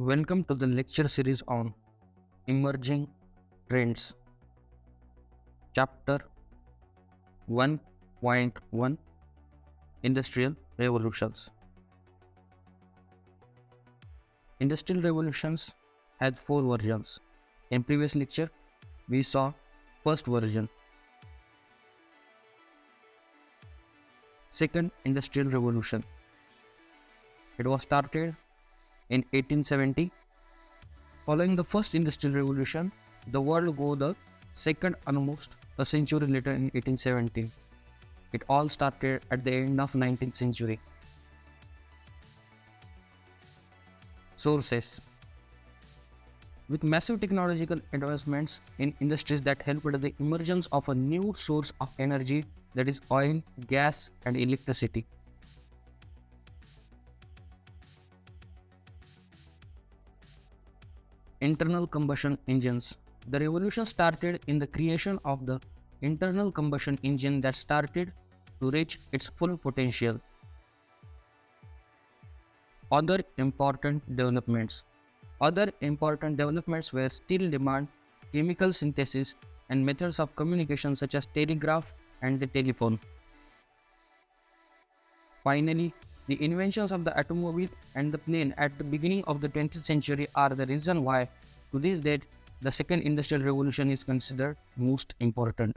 Welcome to the lecture series on Emerging Trends, Chapter 1.1 Industrial Revolutions. Industrial revolutions had four versions. In previous lecture, we saw first version. Second Industrial Revolution. It was started in 1870. Following the first industrial revolution, the world go the second almost a century later in 1817. It all started at the end of 19th century. Sources. With massive technological advancements in industries that helped the emergence of a new source of energy, that is oil, gas and electricity. Internal combustion engines. The revolution started in the creation of the internal combustion engine that started to reach its full potential. Other important developments were steel demand, chemical synthesis, and methods of communication such as telegraph and the telephone. Finally, the inventions of the automobile and the plane at the beginning of the 20th century are the reason why, to this date, the second industrial revolution is considered most important.